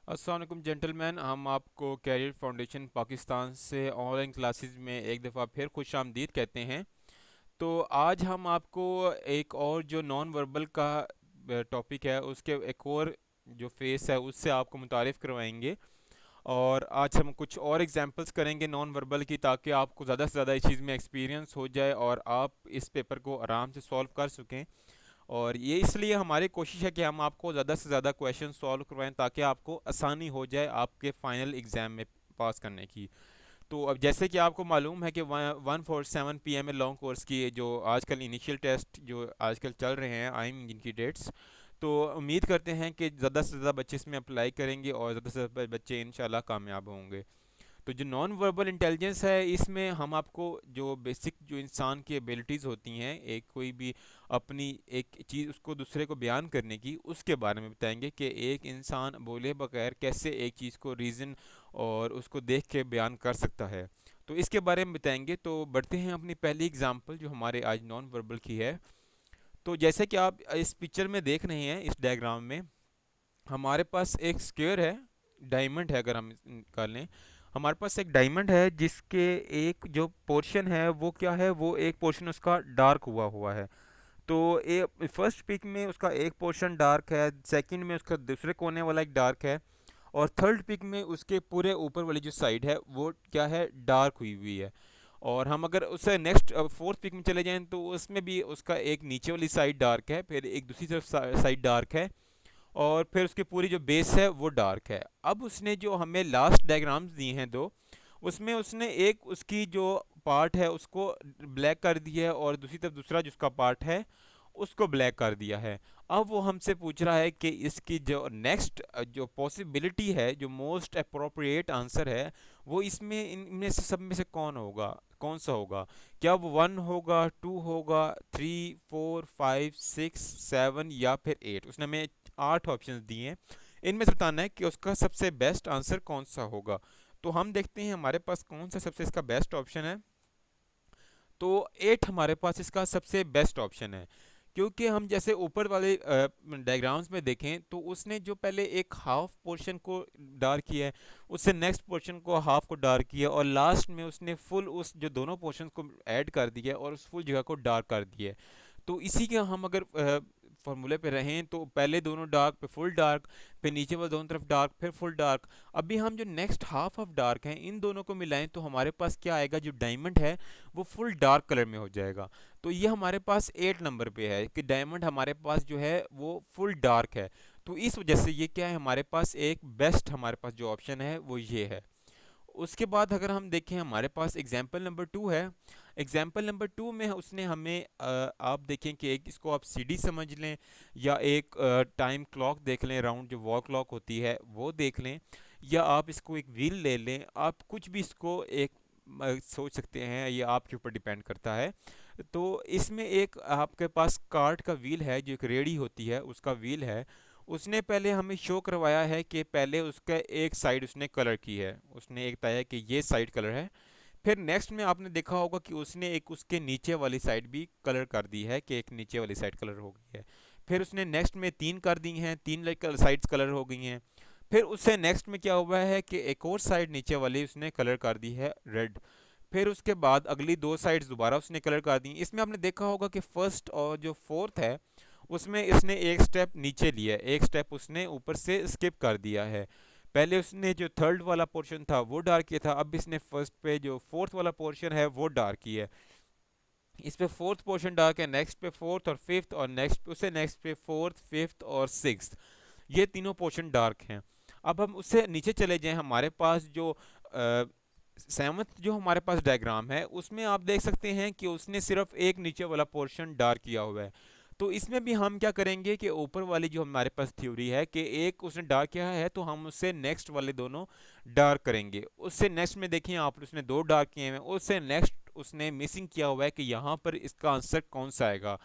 अस्सलाम वालेकुम जेंटलमैन। हम आपको कैरियर फाउंडेशन पाकिस्तान से ऑनलाइन क्लासेस में एक दफ़ा फिर खुश आमदीद कहते हैं। तो आज हम आपको एक और जो नॉन वर्बल का टॉपिक है उसके एक और जो फेस है उससे आपको मुतारिफ़ करवाएंगे। और आज हम कुछ और एग्जांपल्स करेंगे नॉन वर्बल की, ताकि आपको ज़्यादा से ज़्यादा इस चीज़ में एक्सपीरियंस हो जाए और आप इस पेपर को आराम से सॉल्व कर सकें। और ये इसलिए हमारी कोशिश है कि हम आपको ज़्यादा से ज़्यादा क्वेश्चन सॉल्व करवाएं, ताकि आपको आसानी हो जाए आपके फाइनल एग्ज़ाम में पास करने की। तो अब जैसे कि आपको मालूम है कि 147 PM में लॉन्ग कोर्स की जो आजकल इनिशियल टेस्ट जो आजकल चल रहे हैं आइम जिनकी डेट्स, तो उम्मीद करते हैं कि ज़्यादा से ज़्यादा बच्चे इसमें अप्लाई करेंगे और ज़्यादा से ज़्यादा बच्चे इंशाल्लाह कामयाब होंगे। तो जो नॉन वर्बल इंटेलिजेंस है इसमें हम आपको जो बेसिक जो इंसान की एबिलिटीज़ होती हैं, एक कोई भी अपनी एक चीज़ उसको दूसरे को बयान करने की, उसके बारे में बताएंगे कि एक इंसान बोले बगैर कैसे एक चीज़ को रीज़न और उसको देख के बयान कर सकता है। तो इसके बारे में बताएंगे। तो बढ़ते हैं अपनी पहली एग्जांपल जो हमारे आज नॉन वर्बल की है। तो जैसे कि आप इस पिक्चर में देख रहे हैं, इस डायग्राम में हमारे पास एक स्क्वायर है, डायमंड है। अगर हम कर लें, हमारे पास एक डायमंड है जिसके एक जो पोर्शन है वो क्या है, वो एक पोर्शन उसका डार्क हुआ हुआ है। तो ये फर्स्ट पिक में उसका एक पोर्शन डार्क है, सेकंड में उसका दूसरे कोने वाला एक डार्क है, और थर्ड पिक में उसके पूरे ऊपर वाली जो साइड है वो क्या है, डार्क हुई हुई है। और हम अगर उससे नेक्स्ट फोर्थ पिक में चले जाएं तो उसमें भी उसका एक नीचे वाली साइड डार्क है, फिर एक दूसरी तरफ साइड डार्क है, और फिर उसकी पूरी जो बेस है वो डार्क है। अब उसने जो हमें लास्ट डायग्राम्स दिए हैं दो, उसमें उसने एक उसकी जो पार्ट है उसको ब्लैक कर दिया है और दूसरी तरफ दूसरा जिसका पार्ट है उसको ब्लैक कर दिया है। अब वो हमसे पूछ रहा है कि इसकी जो नेक्स्ट जो पॉसिबिलिटी है, जो मोस्ट अप्रोप्रिएट आंसर है, वो इसमें इनमें से सब में से कौन होगा, कौन सा होगा। क्या वो 1 होगा, 2 होगा, 3, 4, 5, 6, 7 या फिर 8। उसने हमें 8 ऑप्शंस दिए हैं, इनमें से बताना है कि उसका सबसे बेस्ट आंसर कौन सा होगा। तो हम देखते हैं हमारे पास कौन सा सबसे इसका बेस्ट ऑप्शन है। तो 8 हमारे पास इसका सबसे बेस्ट ऑप्शन है, क्योंकि हम जैसे ऊपर वाले डायग्राम्स में देखें तो उसने जो पहले एक हाफ पोर्शन को डार्क किया है, उससे नेक्स्ट पोर्शन को हाफ को डार्क किया, और लास्ट में उसने फुल उस जो दोनों पोर्शन को ऐड कर दिया और उस फुल जगह को डार्क कर दिया है। तो इसी के हम अगर फॉर्मूले पे रहें तो पहले दोनों डार्क पे फुल डार्क, फिर नीचे वाले दोनों तरफ डार्क, फिर फुल डार्क। अभी हम जो नेक्स्ट हाफ ऑफ डार्क हैं इन दोनों को मिलाएं तो हमारे पास क्या आएगा, जो डायमंड है वो फुल डार्क कलर में हो जाएगा। तो ये हमारे पास 8 नंबर पे है कि डायमंड हमारे पास जो है वो फुल डार्क है। तो इस वजह से ये क्या है, हमारे पास एक बेस्ट हमारे पास जो ऑप्शन है वो ये है। उसके बाद अगर हम देखें हमारे पास एग्जाम्पल नंबर 2 है। एग्जाम्पल नंबर 2 में उसने हमें आप देखें कि एक इसको आप सीडी समझ लें, या एक टाइम क्लॉक देख लें, राउंड जो वॉल क्लॉक होती है वो देख लें, या आप इसको एक व्हील ले लें, आप कुछ भी इसको एक सोच सकते हैं, ये आपके ऊपर डिपेंड करता है। तो इसमें एक आपके पास कार्ट का व्हील है, जो एक रेडी होती है उसका व्हील है। उसने पहले हमें शो करवाया है कि पहले उसका एक साइड उसने कलर की है, उसने एक बताया कि ये साइड कलर है। फिर नेक्स्ट में आपने देखा होगा कि उसने एक उसके नीचे वाली साइड भी कलर कर दी है कि एक नीचे वाली साइड कलर हो गई है। फिर उसने नेक्स्ट में 3 कर दी हैं, 3 साइड्स कलर हो गई हैं। फिर उससे नेक्स्ट में क्या हुआ है कि एक और साइड नीचे वाली उसने कलर कर दी है रेड। फिर उसके बाद अगली 2 साइड्स दोबारा उसने कलर कर दी। इसमें आपने देखा होगा कि फर्स्ट और जो फोर्थ है उसमें इसने एक स्टेप नीचे लिया है, एक स्टेप उसने ऊपर से स्किप कर दिया है। पहले उसने जो थर्ड वाला पोर्शन था वो डार्क किया था, अब इसने फर्स्ट पे जो फोर्थ वाला पोर्शन है वो डार्क किया है। इस पे फोर्थ पोर्शन डार्क है, नेक्स्ट पे फोर्थ और फिफ्थ, और नेक्स्ट उसे नेक्स्ट पे फोर्थ, फिफ्थ और सिक्स्थ, ये तीनों पोर्शन डार्क हैं। अब हम उससे नीचे चले जाएं, हमारे पास जो सेवन्थ जो हमारे पास डायग्राम है उसमें आप देख सकते हैं कि उसने सिर्फ एक नीचे वाला पोर्शन डार्क किया हुआ है। तो इसमें भी हम क्या करेंगे कि ऊपर वाली जो हमारे पास थ्योरी है कि एक उसने डार्क किया है तो हम उससे नेक्स्ट वाले दोनों डार्क करेंगे। उससे नेक्स्ट में देखिए आप, उसने 2 डार्क किए हैं, उससे नेक्स्ट उसने मिसिंग किया हुआ है कि यहाँ पर इसका आंसर कौन सा आएगा।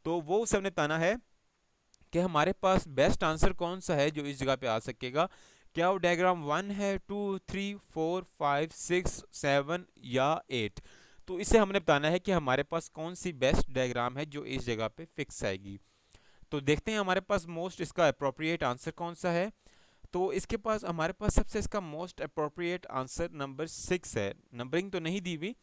तो वो उसे हमने बताना है कि हमारे पास बेस्ट आंसर कौन सा है जो इस जगह पे आ सकेगा। क्या वो डायग्राम 1 है, 2, 3, 4, 5, 6, 7 या 8। तो इसे हमने बताना है कि हमारे पास कौन सी बेस्ट डायग्राम है जो इस जगह पे फिक्स आएगी। तो देखते हैं हमारे पास मोस्ट इसका अप्रोप्रिएट आंसर कौन सा है। तो इसके पास हमारे पास सबसे इसका मोस्ट अप्रोप्रिएट आंसर नंबर 6 है। नंबरिंग तो नहीं दी हुई,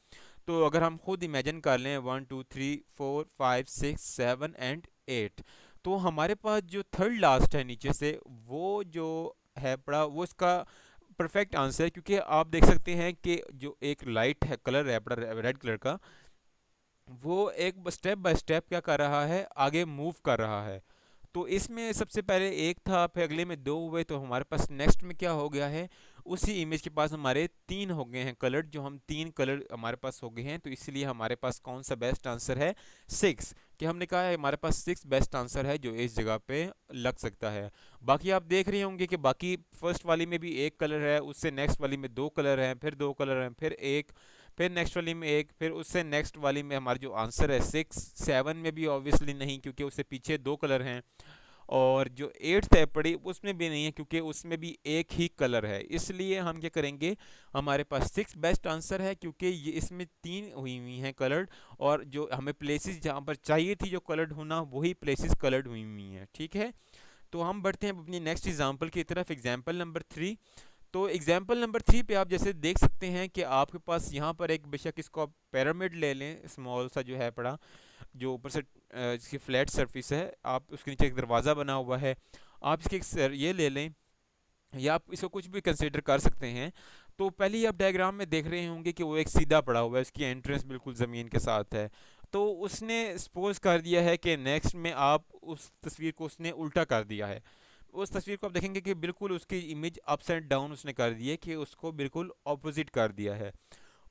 तो अगर हम खुद इमेजिन कर लें 1 2 3 4 5 6 7 एंड 8, तो हमारे पास जो थर्ड लास्ट है नीचे से वो जो है पड़ा वो इसका परफेक्ट आंसर है, क्योंकि आप देख सकते हैं कि जो एक लाइट है कलर है पड़ा रेड कलर का, वो एक स्टेप बाय स्टेप क्या कर रहा है, आगे मूव कर रहा है। तो इसमें सबसे पहले एक था, फिर अगले में दो हुए, तो हमारे पास नेक्स्ट में क्या हो गया है, उसी इमेज के पास हमारे तीन हो गए हैं कलर, जो हम तीन कलर हमारे पास हो गए हैं। तो इसलिए हमारे पास कौन सा बेस्ट आंसर है, 6, कि हमने कहा है हमारे पास 6 बेस्ट आंसर है जो इस जगह पे लग सकता है। बाकी आप देख रहे होंगे कि बाकी फर्स्ट वाली में भी एक कलर है, उससे नेक्स्ट वाली में दो कलर हैं, फिर दो कलर हैं, फिर एक, फिर नेक्स्ट वाली में एक, फिर उससे नेक्स्ट वाली में हमारा जो आंसर है 6। 7 में भी ऑब्वियसली नहीं, क्योंकि उससे पीछे दो कलर हैं। और जो एट्थ है पड़ी उसमें भी नहीं है, क्योंकि उसमें भी एक ही कलर है। इसलिए हम क्या करेंगे, हमारे पास 6 बेस्ट आंसर है, क्योंकि ये इसमें तीन हुई हुई हैं कलर्ड, और जो हमें प्लेसेस जहाँ पर चाहिए थी जो कलर्ड होना, वही प्लेसेस कलर्ड हुई हुई हैं। ठीक है, तो हम बढ़ते हैं अपनी नेक्स्ट एग्जाम्पल की तरफ, एग्जाम्पल नंबर 3। तो एग्जाम्पल नंबर 3 पे आप जैसे देख सकते हैं कि आपके पास यहाँ पर एक, बेशक इसको आप पिरामिड ले लें, स्मॉल सा जो है पड़ा, जो ऊपर से जिसकी फ्लैट सरफेस है, आप उसके नीचे एक दरवाज़ा बना हुआ है, आप इसके एक ये ले लें, या आप इसको कुछ भी कंसिडर कर सकते हैं। तो पहले ही आप डायग्राम में देख रहे होंगे कि वो एक सीधा पड़ा हुआ है, उसकी एंट्रेंस बिल्कुल ज़मीन के साथ है। तो उसने सपोज कर दिया है कि नेक्स्ट में आप उस तस्वीर को उसने उल्टा कर दिया है। उस तस्वीर को आप देखेंगे कि बिल्कुल उसकी इमेज अपसाइड डाउन उसने कर दी है, कि उसको बिल्कुल ऑपोजिट कर दिया है।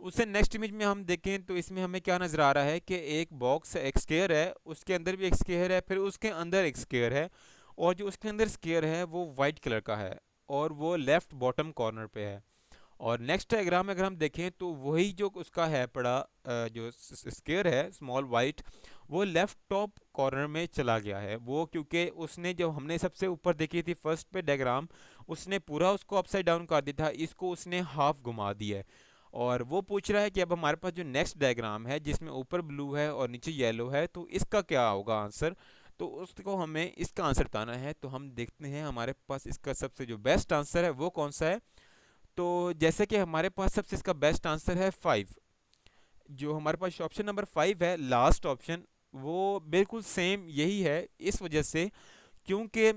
उससे नेक्स्ट इमेज में हम देखें तो इसमें हमें क्या नज़र आ रहा है कि एक बॉक्स है, एक स्क्वायर है, उसके अंदर भी एक स्क्वायर है, फिर उसके अंदर एक स्क्वायर है, और जो उसके अंदर स्क्वायर है वो वाइट कलर का है, और वो लेफ्ट बॉटम कॉर्नर पे है। और नेक्स्ट डायग्राम में अगर हम देखें तो वही जो उसका है पड़ा जो स्क्वायर है स्मॉल वाइट, वो लेफ्ट टॉप कॉर्नर में चला गया है। वो क्योंकि उसने, जो हमने सबसे ऊपर देखी थी फर्स्ट पे डायग्राम, उसने पूरा उसको अपसाइड डाउन कर दिया था, इसको उसने हाफ घुमा दिया है। और वो पूछ रहा है कि अब हमारे पास जो नेक्स्ट डायग्राम है जिसमें ऊपर ब्लू है और नीचे येलो है, तो इसका क्या होगा आंसर। तो उसको हमें इसका आंसर बताना है। तो हम देखते हैं हमारे पास इसका सबसे जो बेस्ट आंसर है वो कौन सा है। तो जैसे कि हमारे पास सबसे इसका बेस्ट आंसर है 5। जो हमारे पास ऑप्शन नंबर 5 है, लास्ट ऑप्शन, वो बिल्कुल सेम यही है, इस वजह से क्योंकि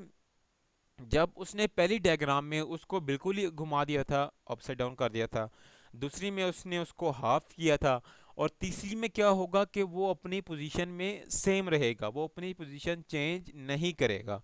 जब उसने पहली डायग्राम में उसको बिल्कुल ही घुमा दिया था, अपसाइड डाउन कर दिया था, दूसरी में उसने उसको हाफ किया था, और तीसरी में क्या होगा कि वो अपनी पोजीशन में सेम रहेगा, वो अपनी पोजीशन चेंज नहीं करेगा।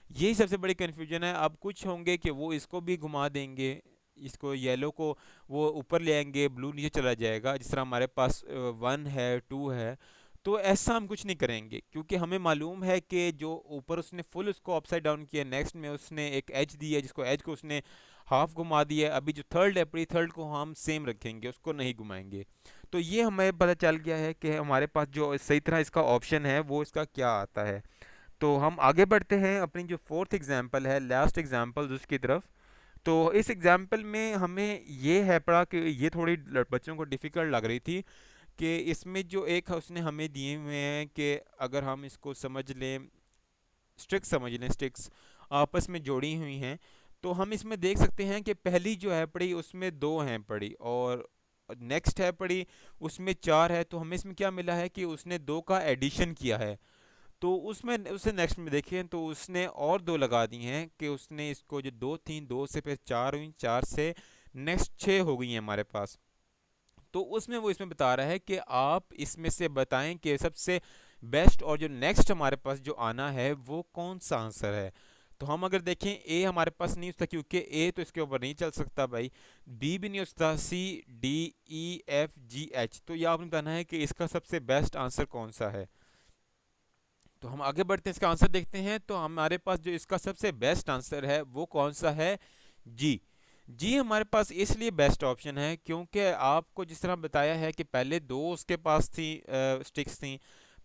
यही सबसे बड़ी कन्फ्यूजन है। अब कुछ होंगे कि वो इसको भी घुमा देंगे, इसको येलो को वो ऊपर ले आएंगे, ब्लू नीचे चला जाएगा, जिस तरह हमारे पास 1 है 2 है। तो ऐसा हम कुछ नहीं करेंगे, क्योंकि हमें मालूम है कि जो ऊपर उसने फुल उसको अपसाइड डाउन किया, नेक्स्ट में उसने एक एज दी है, जिसको एज को उसने हाफ घुमा दिया है। अभी जो थर्ड है प्री थर्ड को हम सेम रखेंगे, उसको नहीं घुमाएंगे। तो ये हमें पता चल गया है कि हमारे पास जो सही तरह इसका ऑप्शन है वो इसका क्या आता है। तो हम आगे बढ़ते हैं अपनी जो फोर्थ एग्जाम्पल है, लास्ट एग्जाम्पल उसकी तरफ। तो इस एग्जाम्पल में हमें ये है पड़ा कि ये थोड़ी बच्चों को डिफ़िकल्ट लग रही थी, कि इसमें जो एक उसने हमें दिए हुए हैं कि अगर हम इसको समझ लें, स्टिक्स समझ लें, स्टिक्स आपस में जोड़ी हुई हैं, तो हम इसमें देख सकते हैं कि पहली जो है पड़ी उसमें दो हैं पड़ी, और नेक्स्ट है पड़ी उसमें चार है। तो हमें इसमें क्या मिला है कि उसने दो का एडिशन किया है। तो उसमें उससे नेक्स्ट में देखें तो उसने और दो लगा दी हैं, कि उसने इसको जो दो थी, दो से फिर चार हुई, चार से नेक्स्ट छः हो गई हैं हमारे पास। तो उसमें वो इसमें बता रहा है कि आप इसमें से बताएं कि सबसे बेस्ट और जो नेक्स्ट हमारे पास जो आना है वो कौन सा आंसर है। तो हम अगर देखें, ए हमारे पास नहीं होता, क्योंकि ए तो इसके ऊपर नहीं चल सकता भाई, बी भी नहीं होता, C D E F G H. तो ये आपने बताना है कि इसका सबसे बेस्ट आंसर कौन सा है। तो हम आगे बढ़ते हैं, इसका आंसर देखते हैं। तो हमारे पास जो इसका सबसे बेस्ट आंसर है वो कौन सा है, जी। जी हमारे पास इसलिए बेस्ट ऑप्शन है क्योंकि आपको जिस तरह बताया है कि पहले दो उसके पास थी स्टिक्स थी,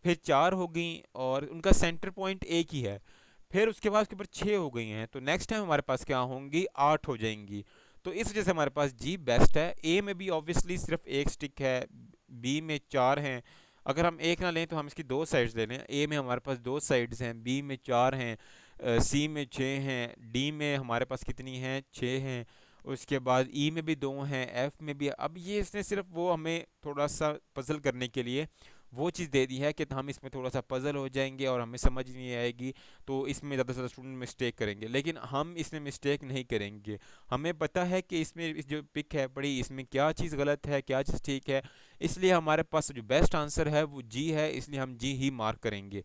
फिर चार हो गई, और उनका सेंटर पॉइंट एक ही है, फिर उसके बाद उसके ऊपर छः हो गई हैं, तो नेक्स्ट टाइम हमारे पास क्या होंगी, 8 हो जाएंगी। तो इस वजह से हमारे पास जी बेस्ट है। ए में भी ऑब्वियसली सिर्फ एक स्टिक है, बी में चार हैं, अगर हम एक ना लें तो हम इसकी दो साइड्स ले लें, ए में हमारे पास दो साइड्स हैं, बी में चार हैं, सी में 6 हैं, डी में हमारे पास कितनी हैं, 6 हैं। उसके बाद ई में भी 2 हैं, एफ में भी। अब ये इसने सिर्फ वो हमें थोड़ा सा पजल करने के लिए वो चीज़ दे दी है कि हम इसमें थोड़ा सा पजल हो जाएंगे और हमें समझ नहीं आएगी, तो इसमें ज़्यादा से ज़्यादा स्टूडेंट मिस्टेक करेंगे। लेकिन हम इसमें मिस्टेक नहीं करेंगे। हमें पता है कि इसमें इस जो पिक है पड़ी, इसमें क्या चीज़ गलत है क्या चीज़ ठीक है, इसलिए हमारे पास जो बेस्ट आंसर है वो जी है, इसलिए हम जी ही मार्क करेंगे।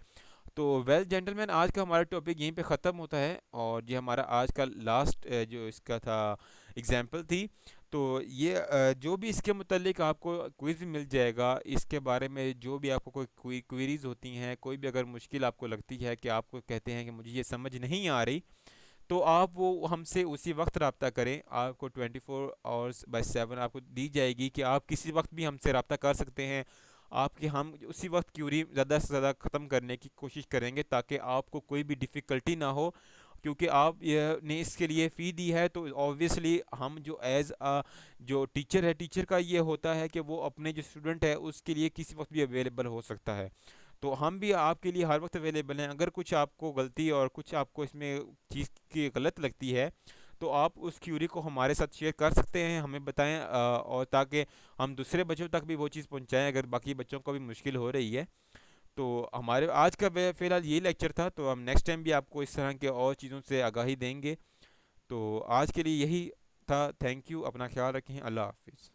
तो वेल जेंटलमैन, आज का हमारा टॉपिक यहीं पे ख़त्म होता है, और ये हमारा आज का लास्ट जो इसका था एग्जाम्पल थी। तो ये जो भी इसके मुतालिक आपको क्विज़ मिल जाएगा, इसके बारे में जो भी आपको कोई क्वेरीज होती हैं, कोई भी अगर मुश्किल आपको लगती है कि आपको कहते हैं कि मुझे ये समझ नहीं आ रही, तो आप वो हमसे उसी वक्त रब्ता करें। आपको 24 आवर्स बाय 7 आपको दी जाएगी कि आप किसी वक्त भी हमसे रब्ता कर सकते हैं। आपके हम उसी वक्त क्यूरी ज़्यादा से ज़्यादा ख़त्म करने की कोशिश करेंगे, ताकि आपको कोई भी डिफ़िकल्टी ना हो। क्योंकि आप ये ने इसके लिए फ़ी दी है, तो ऑब्वियसली हम जो एज अ जो टीचर है, टीचर का ये होता है कि वो अपने जो स्टूडेंट है उसके लिए किसी वक्त भी अवेलेबल हो सकता है। तो हम भी आपके लिए हर वक्त अवेलेबल हैं। अगर कुछ आपको गलती और कुछ आपको इसमें चीज़ की गलत लगती है, तो आप उस क्यूरी को हमारे साथ शेयर कर सकते हैं, हमें बताएं, और ताकि हम दूसरे बच्चों तक भी वो चीज़ पहुंचाएं अगर बाकी बच्चों को भी मुश्किल हो रही है। तो हमारे आज का फ़िलहाल यही लेक्चर था, तो हम नेक्स्ट टाइम भी आपको इस तरह के और चीज़ों से आगाही देंगे। तो आज के लिए यही था। थैंक यू, अपना ख्याल रखें, अल्लाह हाफिज़।